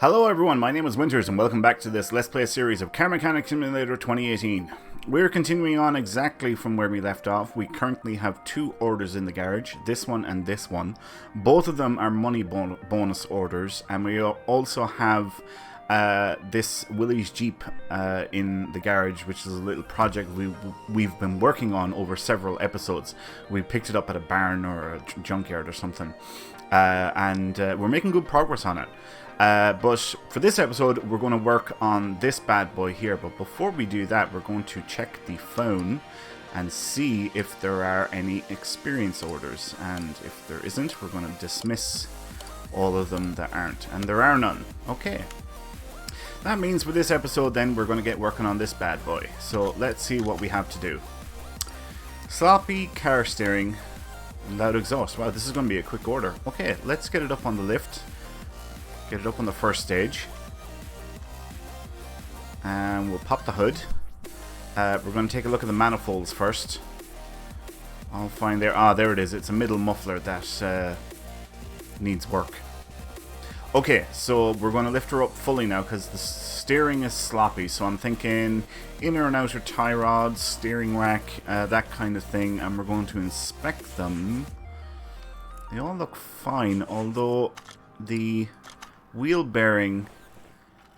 Hello everyone, my name is Winters and welcome back to this Let's Play series of Car Mechanic Simulator 2018. We're continuing on exactly from where we left off. We currently have two orders in the garage, this one and this one. Both of them are money bonus orders, and we also have this Willys Jeep in the garage, which is a little project we've been working on over several episodes. We picked it up at a barn or a junkyard or something, and we're making good progress on it. But for this episode, we're going to work on this bad boy here. But before we do that, we're going to check the phone and see if there are any experience orders. And if there isn't, we're going to dismiss all of them that aren't. And there are none. Okay. That means for this episode, then, we're going to get working on this bad boy. So let's see what we have to do. Sloppy car steering, loud exhaust. Wow, this is going to be a quick order. Okay, let's get it up on the lift. Get it up on the first stage, and we'll pop the hood. We're going to take a look at the manifolds first. I'll find there. Ah, there it is. It's a middle muffler that needs work. Okay, so we're going to lift her up fully now because the steering is sloppy. So I'm thinking inner and outer tie rods, steering rack, that kind of thing, and we're going to inspect them. They all look fine, although the wheel bearing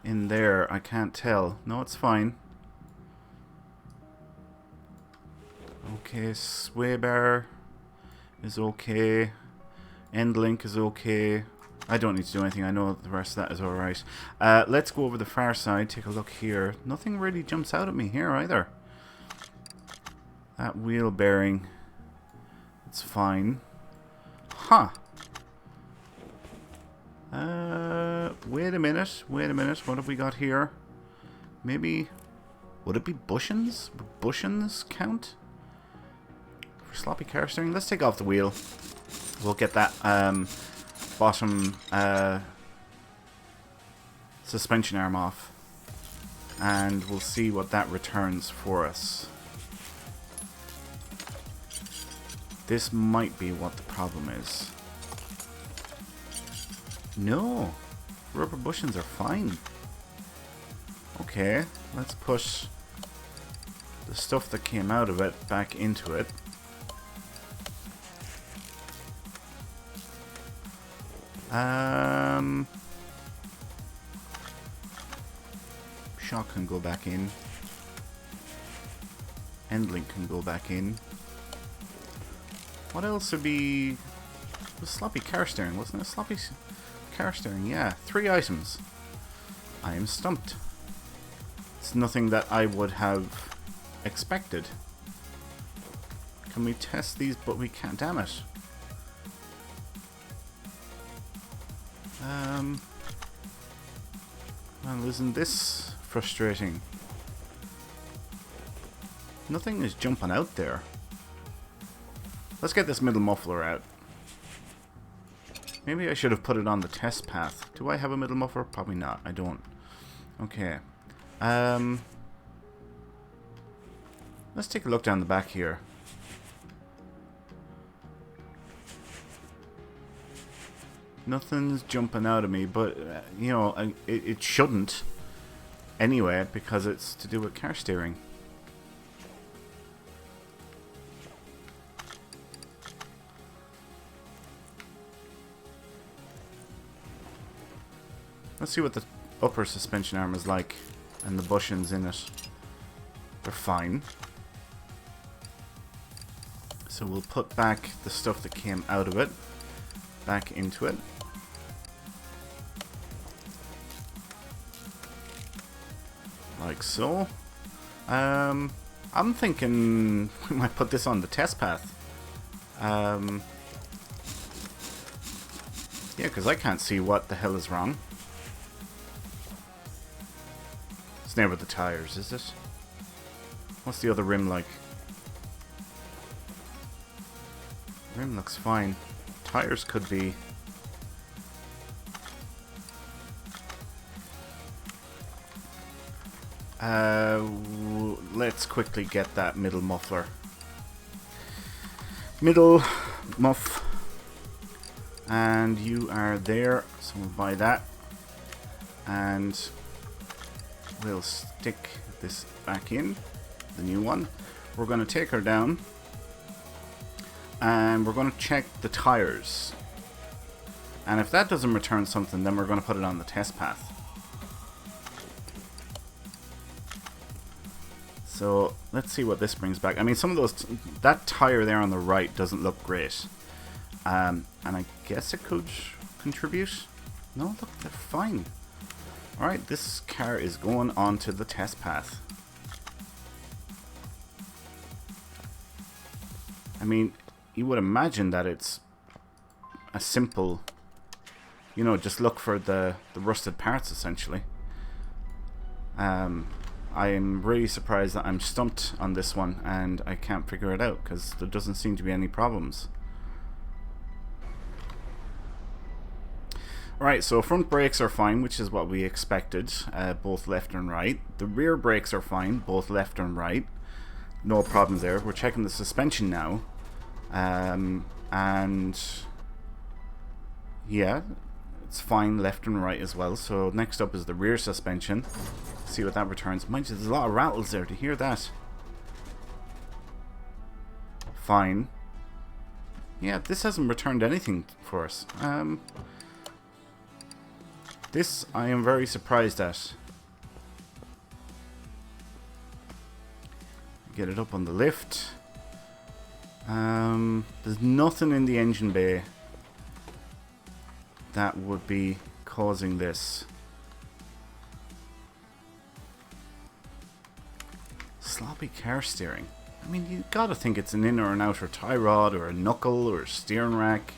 in there, I can't tell. No, it's fine. Okay, sway bar is okay. End link is okay. I don't need to do anything. I know the rest of that is alright. Let's go over the far side. Take a look here. Nothing really jumps out at me here either. That wheel bearing, it's fine. Huh. Wait a minute. What have we got here? Maybe, would it be bushings? Would bushings count for sloppy car steering? Let's take off the wheel. We'll get that bottom suspension arm off, and we'll see what that returns for us. This might be what the problem is. No, rubber bushings are fine. Okay, let's push the stuff that came out of it back into it. Shock can go back in. End link can go back in. What else would be? It was sloppy car steering, wasn't it? Sloppy car steering, yeah. 3 items. I am stumped. It's nothing that I would have expected. Can we test these? But we can't, damn it. Well, isn't this frustrating? Nothing is jumping out there. Let's get this middle muffler out. Maybe I should have put it on the test path. Do I have a middle muffler? Probably not. I don't. Okay. Let's take a look down the back here. Nothing's jumping out of me, but, you know, it shouldn't anyway, because it's to do with car steering. Let's see what the upper suspension arm is like and the bushings in it. They're fine. So we'll put back the stuff that came out of it back into it. Like so. I'm thinking we might put this on the test path. Yeah, because I can't see what the hell is wrong. It's never the tires, is it? What's the other rim like? Rim looks fine. Tires could be. Let's quickly get that middle muffler. Middle muff. And you are there, so we'll buy that. And we'll stick this back in, the new one. We're going to take her down and we're going to check the tires. And if that doesn't return something, then we're going to put it on the test path. So let's see what this brings back. I mean, some of those, that tire there on the right doesn't look great. And I guess it could contribute. No, look, they're fine. Alright, this car is going on to the test path. I mean, you would imagine that it's a simple, you know, just look for the rusted parts, essentially. I am really surprised that I'm stumped on this one and I can't figure it out because there doesn't seem to be any problems. Alright, so front brakes are fine, which is what we expected, both left and right. The rear brakes are fine, both left and right. No problem there. We're checking the suspension now. And yeah, it's fine left and right as well. So next up is the rear suspension. See what that returns. Mind you, there's a lot of rattles there. To hear that. Fine. Yeah, this hasn't returned anything for us. This I am very surprised at. Get it up on the lift. There's nothing in the engine bay that would be causing this. Sloppy car steering. I mean, you gotta think it's an inner and outer tie rod or a knuckle or a steering rack.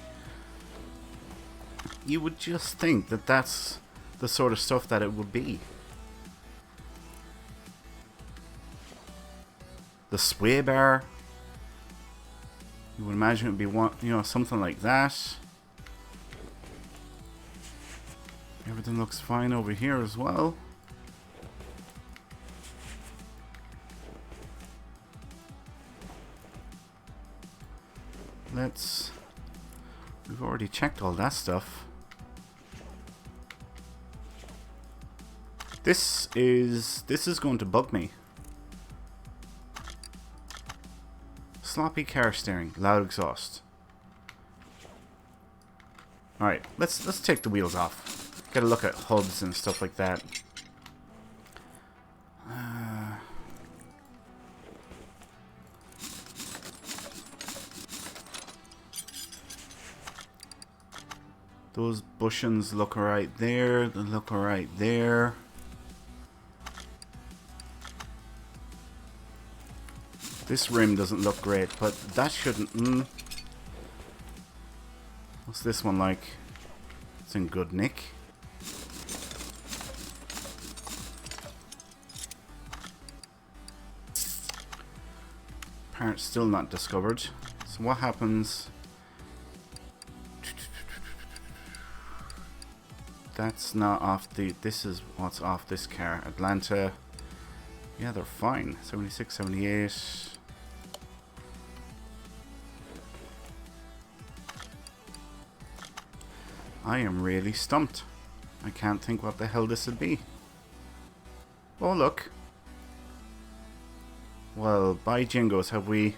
You would just think that that's the sort of stuff that it would be. The sway bar. You would imagine it would be one, you know, something like that. Everything looks fine over here as well. We've already checked all that stuff. This is going to bug me. Sloppy car steering, loud exhaust. Alright, let's take the wheels off. Get a look at hubs and stuff like that. Those bushings look alright there. They look alright there. This rim doesn't look great, but that shouldn't... What's this one like? It's in good nick. Part still not discovered. So what happens... That's not off the... This is what's off this car. Atlanta. Yeah, they're fine. 76, 78. I am really stumped. I can't think what the hell this would be. Oh, look. Well, by jingos, have we...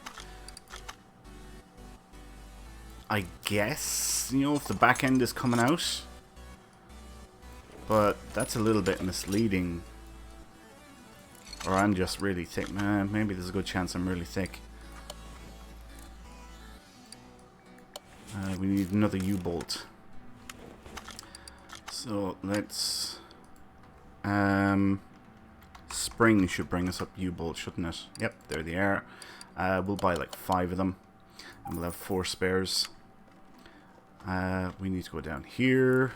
I guess, you know, if the back end is coming out. But that's a little bit misleading. Or I'm just really thick. Maybe there's a good chance I'm really thick. We need another U-bolt. So let's... spring should bring us up U-bolt, shouldn't it? Yep, there they are. We'll buy like 5 of them. And we'll have 4 spares. We need to go down here.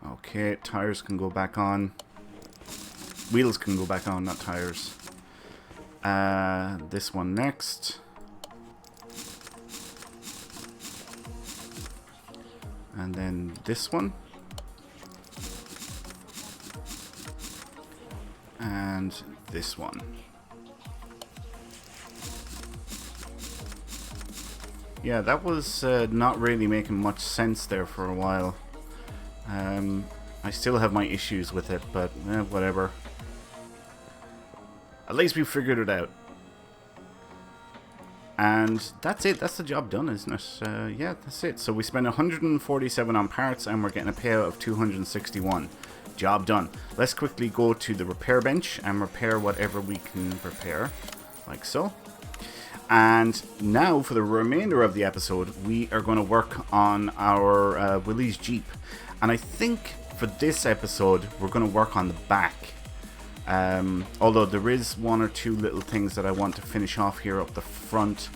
Okay, tires can go back on. Wheels can go back on, not tires. This one next. And then this one. And this one. Yeah, that was not really making much sense there for a while. I still have my issues with it, but whatever. At least we figured it out. And that's it. That's the job done, isn't it? Yeah, that's it. So we spent 147 on parts and we're getting a payout of 261. Job done. Let's quickly go to the repair bench and repair whatever we can repair. Like so. And now for the remainder of the episode, we are going to work on our Willie's Jeep. And I think for this episode, we're going to work on the back. Although there is one or two little things that I want to finish off here up the front,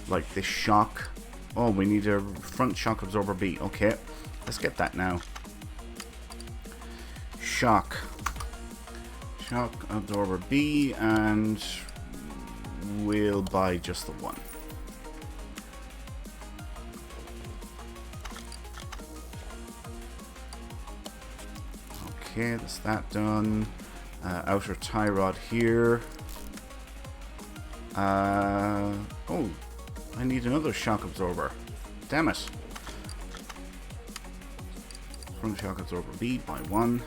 like this shock. Oh, we need a front shock absorber B. Okay, let's get that now. Shock absorber B, and we'll buy just the one. Okay, that's that done. Outer tie rod here. Oh, I need another shock absorber. Damn it. Front shock absorber B by one.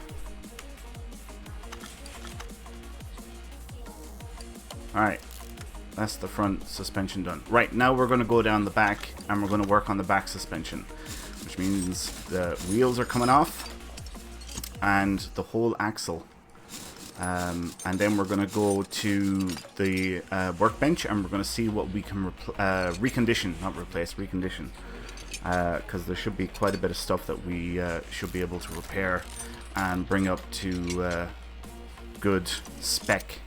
Alright, that's the front suspension done. Right, now we're going to go down the back and we're going to work on the back suspension, which means the wheels are coming off and the whole axle. And then we're going to go to the workbench and we're going to see what we can recondition, not replace, recondition. Because there should be quite a bit of stuff that we should be able to repair and bring up to good spec.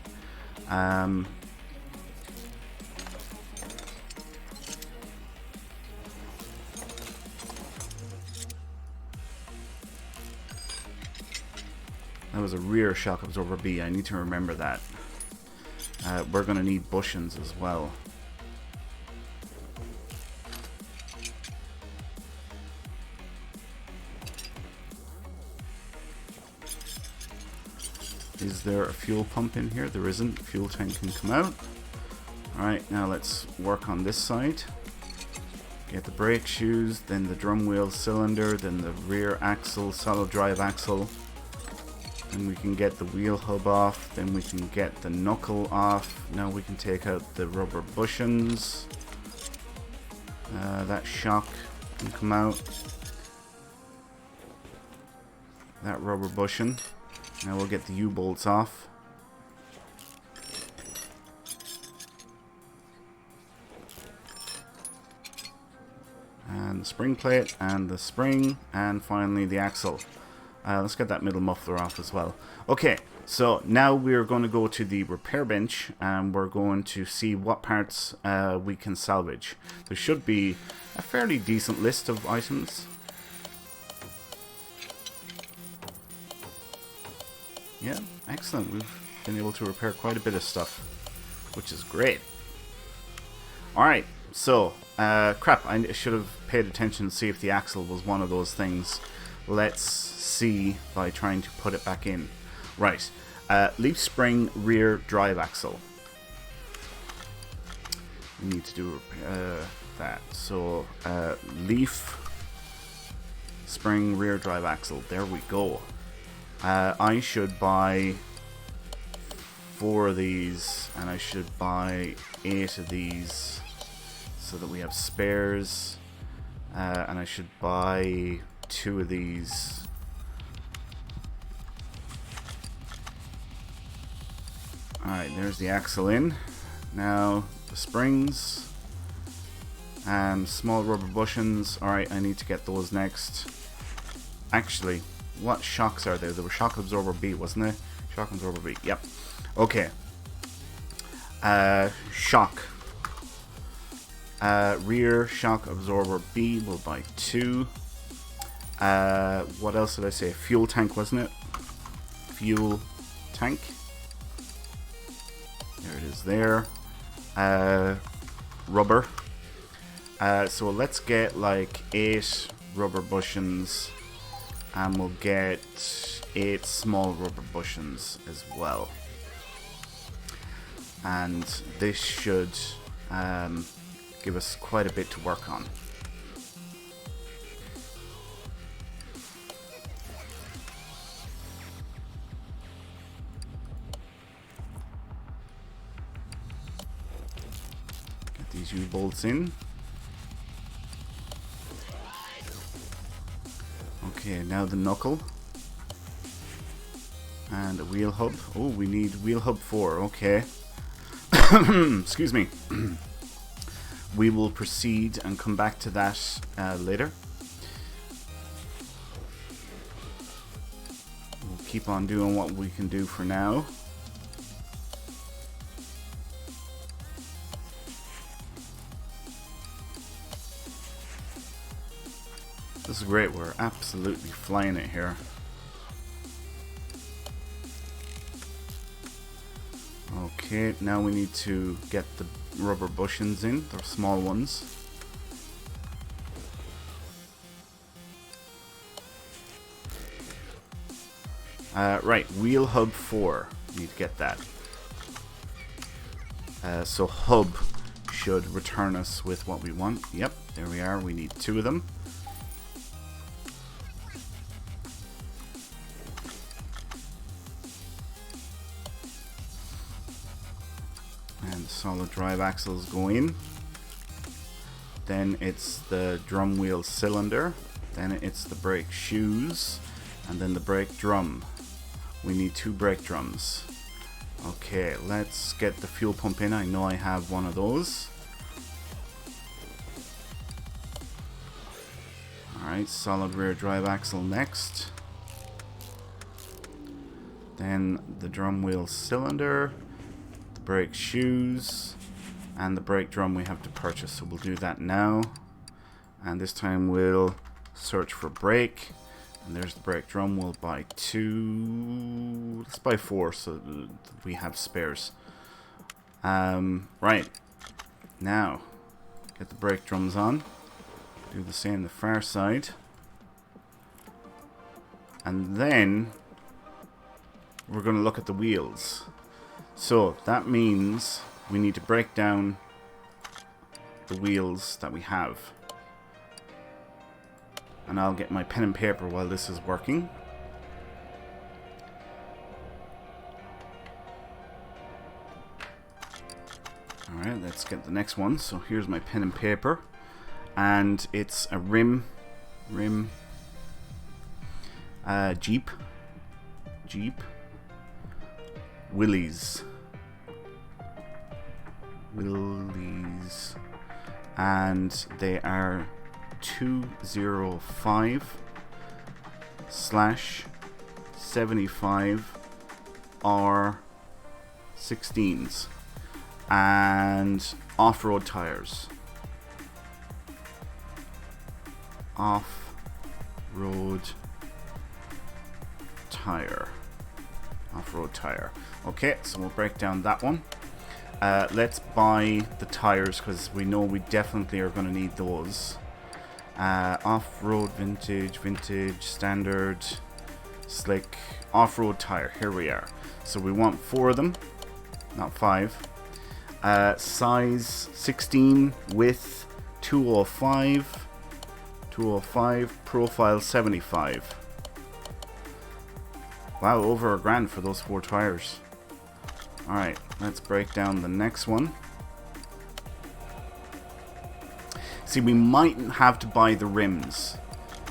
That was a rear shock absorber B. I need to remember that. We're going to need bushings as well. Is there a fuel pump in here? There isn't. Fuel tank can come out. Alright, now let's work on this side. Get the brake shoes, then the drum wheel cylinder, then the rear axle, solid drive axle. Then we can get the wheel hub off, then we can get the knuckle off. Now we can take out the rubber bushings. That shock can come out. That rubber bushing. Now we'll get the U-bolts off. And the spring plate, and the spring, and finally the axle. Let's get that middle muffler off as well. Okay, so now we're going to go to the repair bench and we're going to see what parts we can salvage. There should be a fairly decent list of items. Yeah, excellent. We've been able to repair quite a bit of stuff, which is great. Alright, so, crap, I should have paid attention to see if the axle was one of those things. Let's see by trying to put it back in. Right, leaf spring rear drive axle. We need to do that. So, leaf spring rear drive axle. There we go. I should buy 4 of these, and I should buy 8 of these so that we have spares. And I should buy 2 of these. Alright, there's the axle in. Now, the springs and small rubber bushings. Alright, I need to get those next. Actually, what shocks are there? There were shock absorber B, wasn't there? Shock absorber B, yep. Okay. Shock. Rear shock absorber B, we'll buy 2. What else did I say? Fuel tank, wasn't it? Fuel tank. There it is there. Rubber. So let's get like 8 rubber bushings. And we'll get 8 small rubber bushings as well. And this should give us quite a bit to work on. Get these U-bolts in. Okay, now the knuckle. And a wheel hub. Oh, we need wheel hub 4. Okay. Excuse me. We will proceed and come back to that later. We'll keep on doing what we can do for now. This is great. We're absolutely flying it here. Okay, now we need to get the rubber bushings in. They're small ones. Right, wheel hub 4. Need to get that. So hub should return us with what we want. Yep, there we are. We need 2 of them. And the solid drive axles go in. Then it's the drum wheel cylinder. Then it's the brake shoes. And then the brake drum. We need 2 brake drums. Okay, let's get the fuel pump in. I know I have one of those. Alright, solid rear drive axle next. Then the drum wheel cylinder. Brake shoes and the brake drum we have to purchase, so we'll do that now. And this time we'll search for brake, and there's the brake drum. We'll buy 2. Let's buy 4 so we have spares. Right, now get the brake drums on, do the same the far side, and then we're going to look at the wheels. So that means we need to break down the wheels that we have. And I'll get my pen and paper while this is working. Alright, let's get the next one. So here's my pen and paper. And it's a rim Jeep Willys, and they are 205/75 R16s and off-road tires. Off-road tire. Okay, so we'll break down that one. Let's buy the tires because we know we definitely are going to need those. Off-road, vintage, standard, slick, off-road tire. Here we are. So we want 4 of them, not 5. Size 16, width 205, profile 75. Wow, over $1,000 for those 4 tires. Alright, let's break down the next one. See, we might have to buy the rims.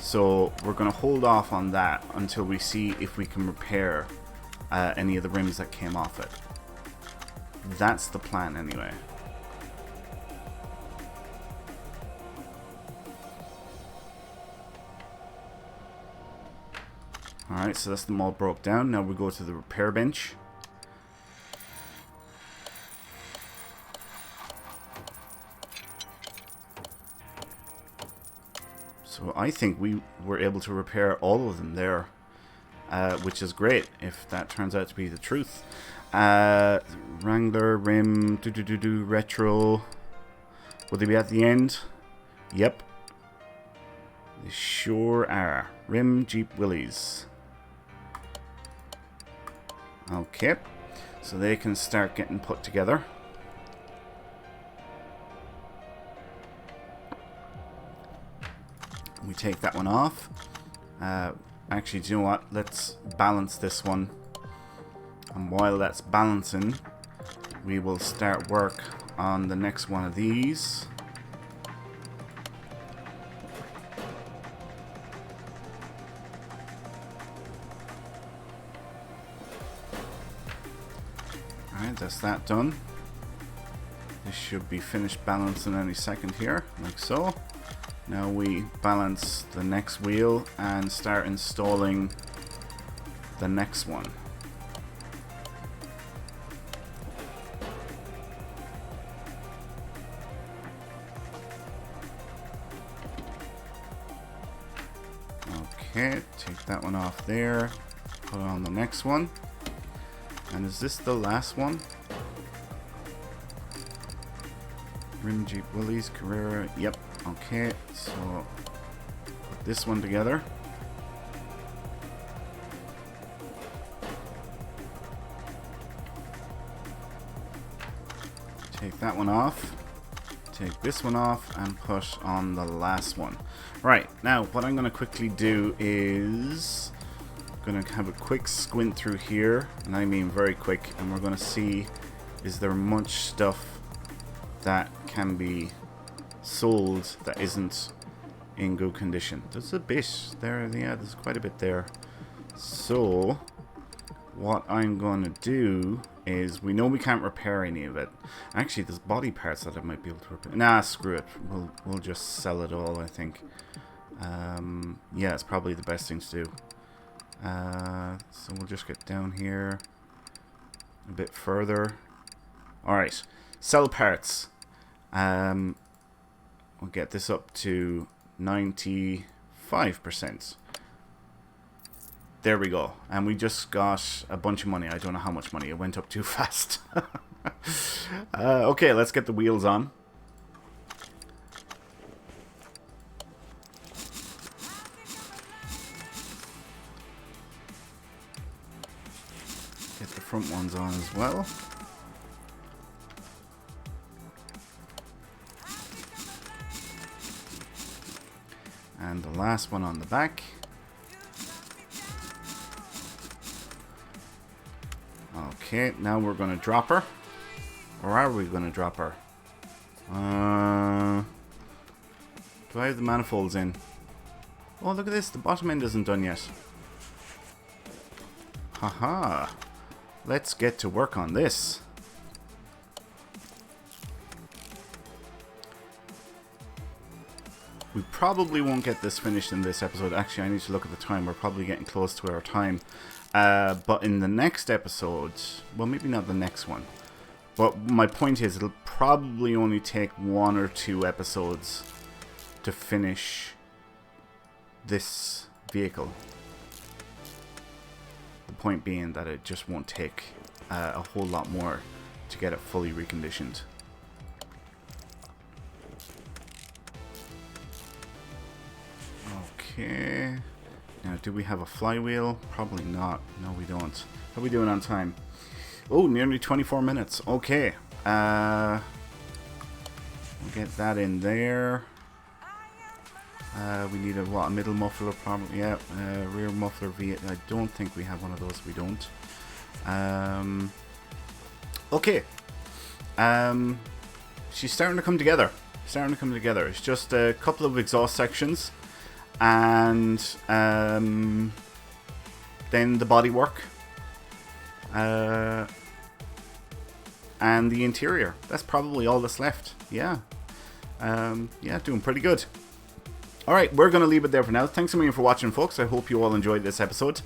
So we're going to hold off on that until we see if we can repair any of the rims that came off it. That's the plan anyway. Alright, so that's them all broke down. Now we go to the repair bench. So I think we were able to repair all of them there, which is great if that turns out to be the truth. Wrangler, rim, retro. Will they be at the end? Yep. They sure are. Rim, Jeep Willys. Okay, so they can start getting put together. We take that one off. Actually, do you know what? Let's balance this one. And while that's balancing, we will start work on the next one of these. Alright, that's that done. This should be finished balancing any second here, like so. Now we balance the next wheel and start installing the next one. Okay, take that one off there, put on the next one. And is this the last one? Rim Jeep Willys, Carrera, yep, okay, so put this one together. Take that one off, take this one off, and put on the last one. Right, now what I'm going to quickly do is going to have a quick squint through here, and I mean very quick, and we're going to see is there much stuff that can be sold that isn't in good condition. There's a bit there, yeah, there's quite a bit there. So what I'm going to do is, we know we can't repair any of it. Actually, there's body parts that I might be able to repair. Nah, screw it. We'll just sell it all, I think. Yeah, it's probably the best thing to do. So we'll just get down here a bit further. Alright, sell parts. We'll get this up to 95%. There we go. And we just got a bunch of money. I don't know how much money. It went up too fast. Okay, let's get the wheels on. Get the front ones on as well. And the last one on the back. Okay, now we're going to drop her. Or are we going to drop her? Do I have the manifolds in? Oh, look at this. The bottom end isn't done yet. Haha. Let's get to work on this. We probably won't get this finished in this episode. Actually, I need to look at the time. We're probably getting close to our time. But in the next episode, well, maybe not the next one. But my point is, it'll probably only take 1 or 2 episodes to finish this vehicle. The point being that it just won't take a whole lot more to get it fully reconditioned. Okay. Now, do we have a flywheel? Probably not. No, we don't. How are we doing on time? Oh, nearly 24 minutes. Okay. We'll get that in there. We need a middle muffler, probably. Yeah, rear muffler V8. I don't think we have one of those. We don't. Okay. She's starting to come together. It's just a couple of exhaust sections. And then the bodywork. And the interior. That's probably all that's left. Yeah. Yeah, doing pretty good. Alright, we're going to leave it there for now. Thanks a million for watching, folks. I hope you all enjoyed this episode.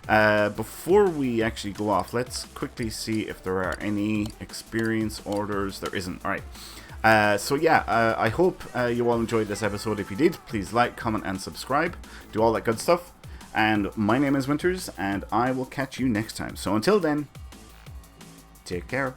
Before we actually go off, let's quickly see if there are any experience orders. There isn't. Alright. So yeah, I hope you all enjoyed this episode. If you did, please like, comment, and subscribe. Do all that good stuff. And my name is Winters, and I will catch you next time. So until then, take care.